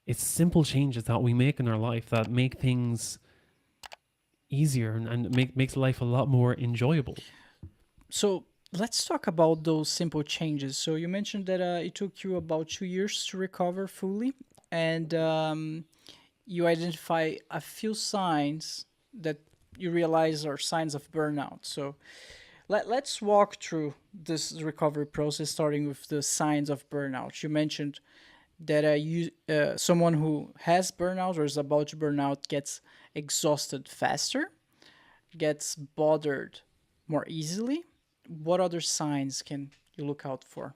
It's simple changes that we make in our life that make things easier and makes life a lot more enjoyable. So let's talk about those simple changes. So you mentioned that it took you about 2 years to recover fully, and you identify a few signs that you realize are signs of burnout. So let's walk through this recovery process, starting with the signs of burnout. You mentioned that someone who has burnout or is about to burn out gets exhausted faster, gets bothered more easily. What other signs can you look out for?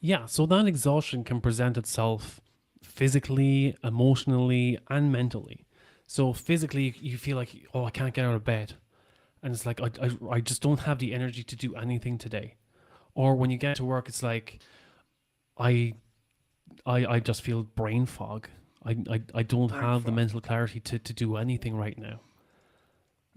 Yeah, so that exhaustion can present itself physically, emotionally, and mentally. So physically, you feel like, oh, I can't get out of bed. And it's like, I just don't have the energy to do anything today. Or when you get to work, it's like, I, I just feel brain fog. I don't Brain have the fog. mental clarity to do anything right now.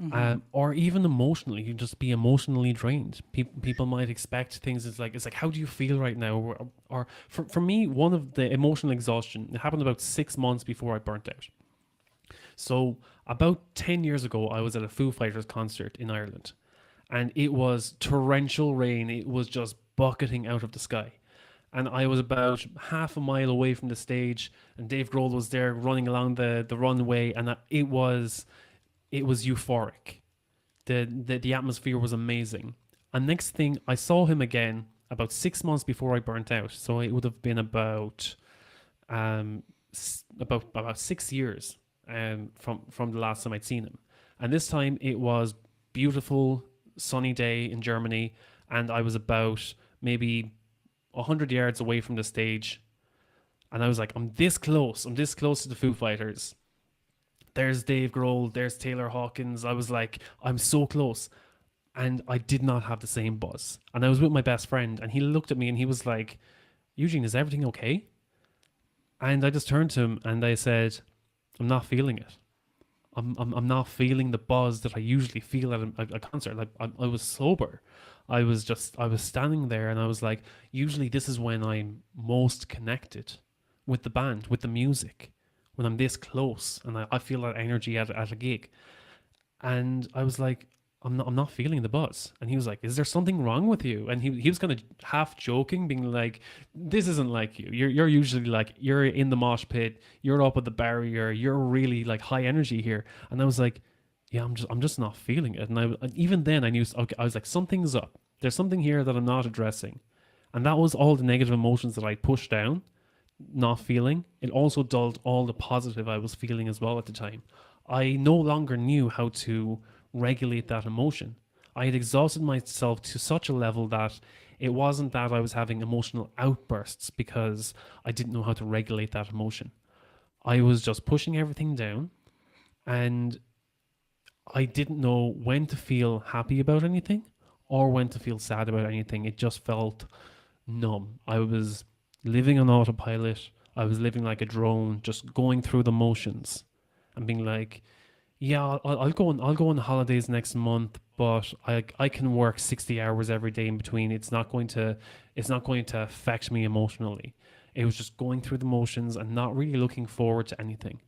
Mm-hmm. Or even emotionally, you just be emotionally drained. People might expect things. It's like, how do you feel right now? Or for me, one of the emotional exhaustion, it happened about 6 months before I burnt out. So about 10 years ago, I was at a Foo Fighters concert in Ireland, and it was torrential rain. It was just bucketing out of the sky. And I was about half a mile away from the stage, and Dave Grohl was there running along the runway, and it was euphoric. The atmosphere was amazing. And next thing, I saw him again about 6 months before I burnt out. So it would have been um about 6 years from the last time I'd seen him. And this time it was beautiful sunny day in Germany, and I was about maybe 100 yards away from the stage, and I was like, I'm this close. I'm this close to the Foo Fighters. There's Dave Grohl. There's Taylor Hawkins. I was like, I'm so close, and I did not have the same buzz. And I was with my best friend, and he looked at me and he was like, Eugene, is everything okay? And I just turned to him and I said, I'm not feeling it. I'm not feeling the buzz that I usually feel at a concert. Like I was sober. I was standing there and I was like, usually this is when I'm most connected with the band, with the music, when I'm this close and I feel that energy at a gig. And I was like, I'm not feeling the buzz. And he was like, is there something wrong with you? And he was kind of half joking, being like, this isn't like you. You're usually like, you're in the mosh pit, you're up at the barrier, you're really like high energy here. And I was like, yeah, I'm just not feeling it. And even then I knew, okay, I was like, something's up. There's something here that I'm not addressing. And that was all the negative emotions that I pushed down, not feeling. It also dulled all the positive I was feeling as well at the time. I no longer knew how to regulate that emotion. I had exhausted myself to such a level that it wasn't that I was having emotional outbursts because I didn't know how to regulate that emotion. I was just pushing everything down, and I didn't know when to feel happy about anything or when to feel sad about anything. It just felt numb. I was living on autopilot. I was living like a drone, just going through the motions and being like, "Yeah, I'll go on holidays next month, but I can work 60 hours every day in between. It's not going to affect me emotionally." It was just going through the motions and not really looking forward to anything.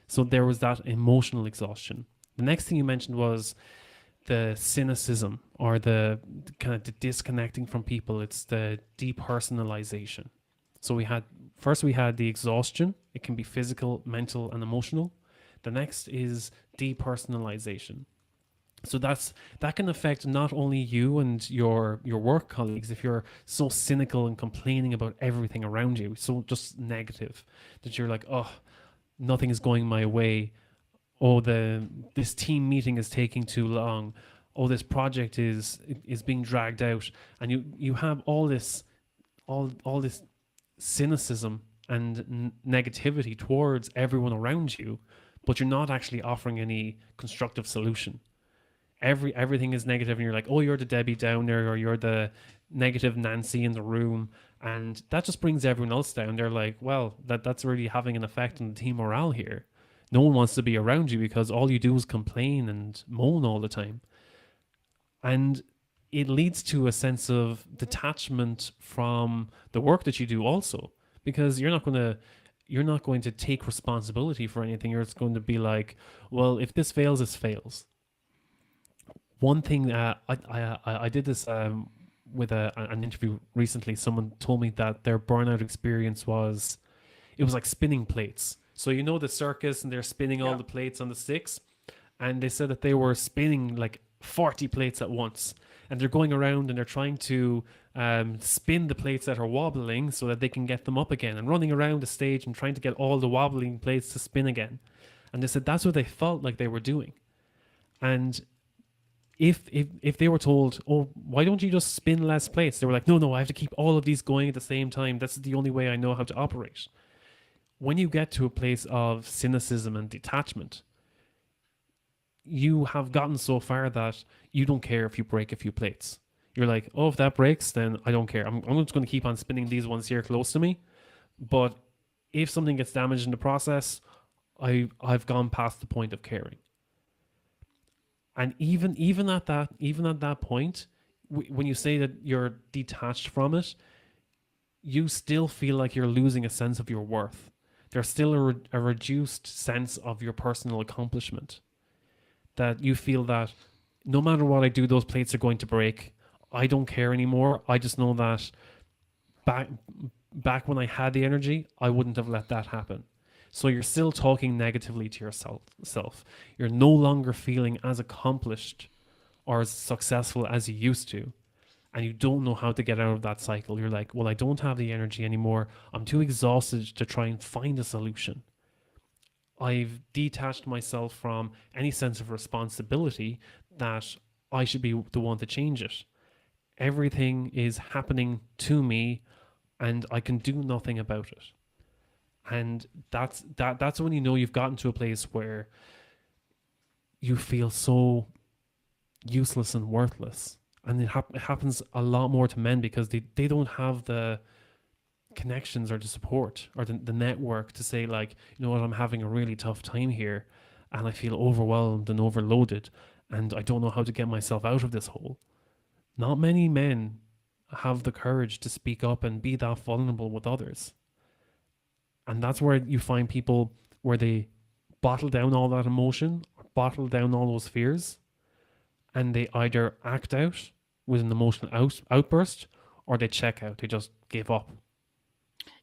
So there was that emotional exhaustion. The next thing you mentioned was the cynicism, or the kind of the disconnecting from people. It's the depersonalization. So we had the exhaustion. It can be physical, mental, and emotional. The next is depersonalization. So that can affect not only you and your work colleagues if you're so cynical and complaining about everything around you, so just negative, that you're like, oh, nothing is going my way. Oh, the this team meeting is taking too long. Oh, this project is being dragged out, and you have all this cynicism and negativity towards everyone around you, but you're not actually offering any constructive solution. Everything is negative, and you're like, oh, you're the Debbie Downer, or you're the negative Nancy in the room, and that just brings everyone else down. They're like, well, that's really having an effect on the team morale here. No one wants to be around you because all you do is complain and moan all the time, and it leads to a sense of detachment from the work that you do also, because you're not going to you're not going to take responsibility for anything. You're just going to be like, well, if this fails, it fails. One thing that I did this with an interview recently. Someone told me that their burnout experience was, it was like spinning plates. So you know the circus and they're spinning all Yeah. the plates on the sticks, and they said that they were spinning like 40 plates at once, and they're going around and they're trying to spin the plates that are wobbling so that they can get them up again, and running around the stage and trying to get all the wobbling plates to spin again. And they said that's what they felt like they were doing. And if they were told, oh, why don't you just spin less plates, they were like, no, I have to keep all of these going at the same time. That's the only way I know how to operate. When you get to a place of cynicism and detachment, you have gotten so far that you don't care if you break a few plates. You're like, oh, if that breaks, then I don't care. I'm just going to keep on spinning these ones here close to me. But if something gets damaged in the process, I've gone past the point of caring. And even at that point, when you say that you're detached from it, you still feel like you're losing a sense of your worth. There's still a reduced sense of your personal accomplishment. That you feel that no matter what I do, those plates are going to break. I don't care anymore. I just know that back when I had the energy, I wouldn't have let that happen. So you're still talking negatively to yourself. You're no longer feeling as accomplished or as successful as you used to. And you don't know how to get out of that cycle. You're like, well, I don't have the energy anymore. I'm too exhausted to try and find a solution. I've detached myself from any sense of responsibility that I should be the one to change it. Everything is happening to me and I can do nothing about it. And that's when you know you've gotten to a place where you feel so useless and worthless. And it happens a lot more to men because they don't have the connections or the support or the network to say, like, you know what, I'm having a really tough time here and I feel overwhelmed and overloaded and I don't know how to get myself out of this hole. Not many men have the courage to speak up and be that vulnerable with others. And that's where you find people where they bottle down all that emotion or bottle down all those fears, and they either act out with an emotional outburst or they check out. They just give up.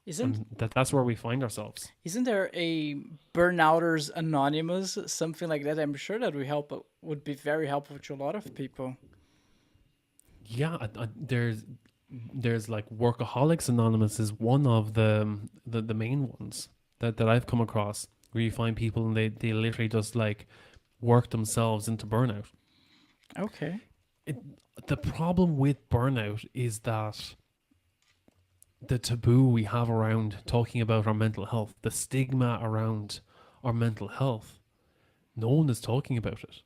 Isn't And that's where we find ourselves. isn't there a Burnouters Anonymous, something like that? I'm sure that would be very helpful to a lot of people. Yeah, there's like Workaholics Anonymous is one of the main ones that I've come across, where you find people and they literally just like work themselves into burnout. Okay. The problem with burnout is that the taboo we have around talking about our mental health, the stigma around our mental health, no one is talking about it.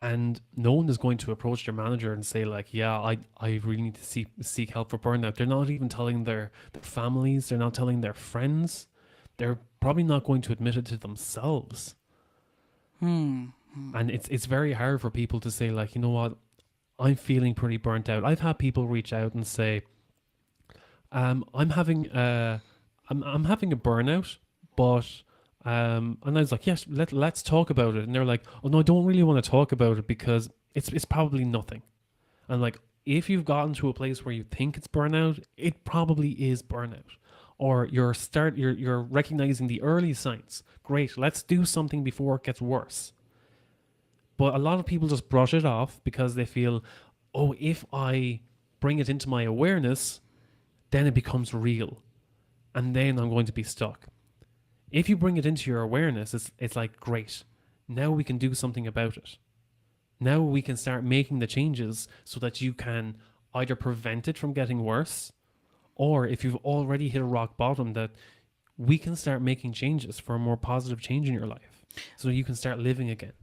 And no one is going to approach their manager and say, like, yeah, I really need to seek help for burnout. They're not even telling their families. They're not telling their friends. They're probably not going to admit it to themselves. And it's very hard for people to say, like, you know what, I'm feeling pretty burnt out. I've had people reach out and say, I'm having I'm having a burnout, but and I was like, yes, let's talk about it. And they're like, oh no, I don't really want to talk about it because it's probably nothing. And like, if you've gotten to a place where you think it's burnout, it probably is burnout. Or you're recognizing the early signs. Great, let's do something before it gets worse. But a lot of people just brush it off because they feel, oh, if I bring it into my awareness, then it becomes real. And then I'm going to be stuck. If you bring it into your awareness, it's like, great, now we can do something about it. Now we can start making the changes so that you can either prevent it from getting worse, or if you've already hit a rock bottom, that we can start making changes for a more positive change in your life so you can start living again.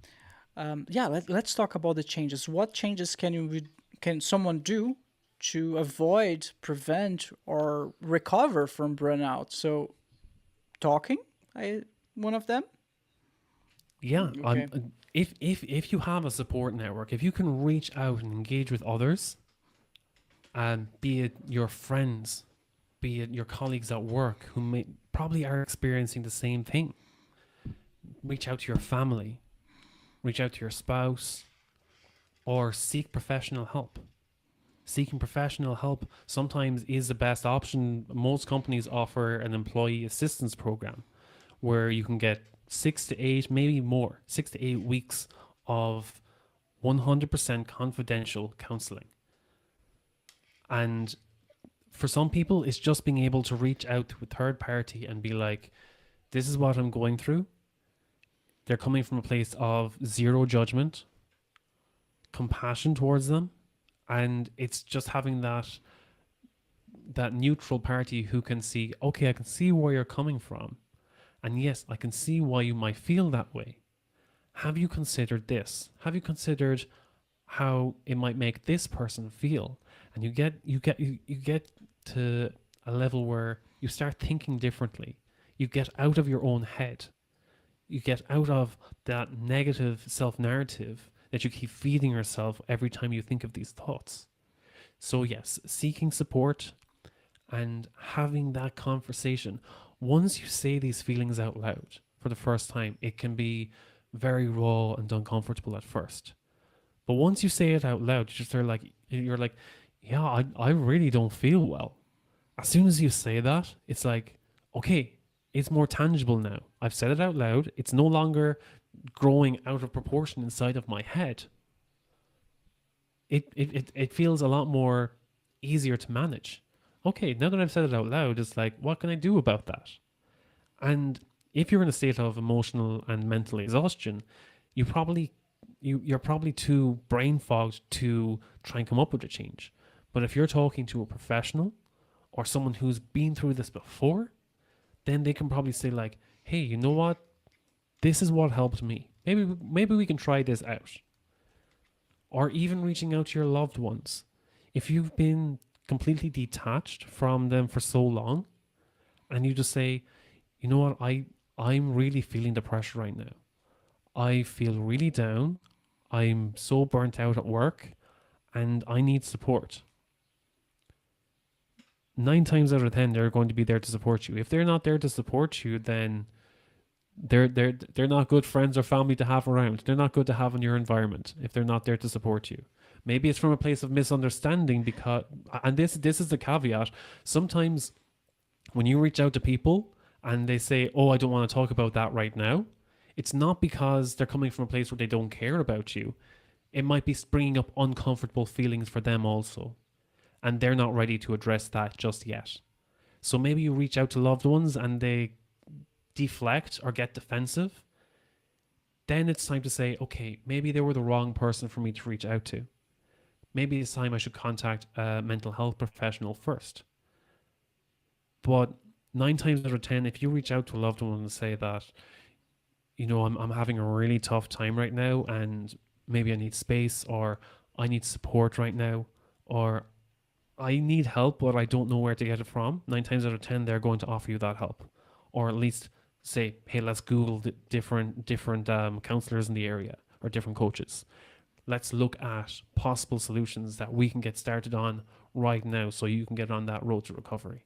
Let's talk about the changes. What changes can someone do to avoid, prevent, or recover from burnout? So, talking, one of them. Yeah, Okay. if you have a support network, if you can reach out and engage with others, be it your friends, be it your colleagues at work who may probably are experiencing the same thing. Reach out to your family, reach out to your spouse, or seek professional help. Seeking professional help sometimes is the best option. Most companies offer an employee assistance program where you can get 6 to 8, maybe more, 6 to 8 weeks of 100% confidential counseling. And for some people, it's just being able to reach out to a third party and be like, this is what I'm going through. They're coming from a place of zero judgment, compassion towards them, and it's just having that neutral party who can see, okay, I can see where you're coming from, and yes, I can see why you might feel that way. Have you considered this? Have you considered how it might make this person feel? And you get to a level where you start thinking differently. You get out of your own head. You get out of that negative self-narrative that you keep feeding yourself every time you think of these thoughts. So yes, seeking support and having that conversation. Once you say these feelings out loud for the first time, it can be very raw and uncomfortable at first. But once you say it out loud, you're like, yeah, I really don't feel well. As soon as you say that, it's like, okay, it's more tangible now. I've said it out loud. It's no longer growing out of proportion inside of my head. It feels a lot more easier to manage. Okay, now that I've said it out loud, it's like, what can I do about that? And if you're in a state of emotional and mental exhaustion, you're probably too brain fogged to try and come up with a change. But if you're talking to a professional or someone who's been through this before, then they can probably say like, hey, you know what? This is what helped me. Maybe we can try this out. Or even reaching out to your loved ones. If you've been completely detached from them for so long, and you just say, you know what, I'm really feeling the pressure right now. I feel really down. I'm so burnt out at work, and I need support. 9 times out of 10, they're going to be there to support you. If they're not there to support you, then they're not good friends or family to have around. They're not good to have in your environment if they're not there to support you. Maybe it's from a place of misunderstanding because, and this is the caveat. Sometimes when you reach out to people and they say, "Oh, I don't want to talk about that right now," it's not because they're coming from a place where they don't care about you. It might be bringing up uncomfortable feelings for them also, and they're not ready to address that just yet. So maybe you reach out to loved ones and they deflect or get defensive. Then it's time to say, okay, maybe they were the wrong person for me to reach out to. Maybe it's time I should contact a mental health professional first. But 9 times out of 10, if you reach out to a loved one and say that, you know, I'm having a really tough time right now and maybe I need space, or I need support right now, or I need help but I don't know where to get it from, 9 times out of 10 they're going to offer you that help. Or at least say, hey, let's Google the different counselors in the area or different coaches. Let's look at possible solutions that we can get started on right now so you can get on that road to recovery.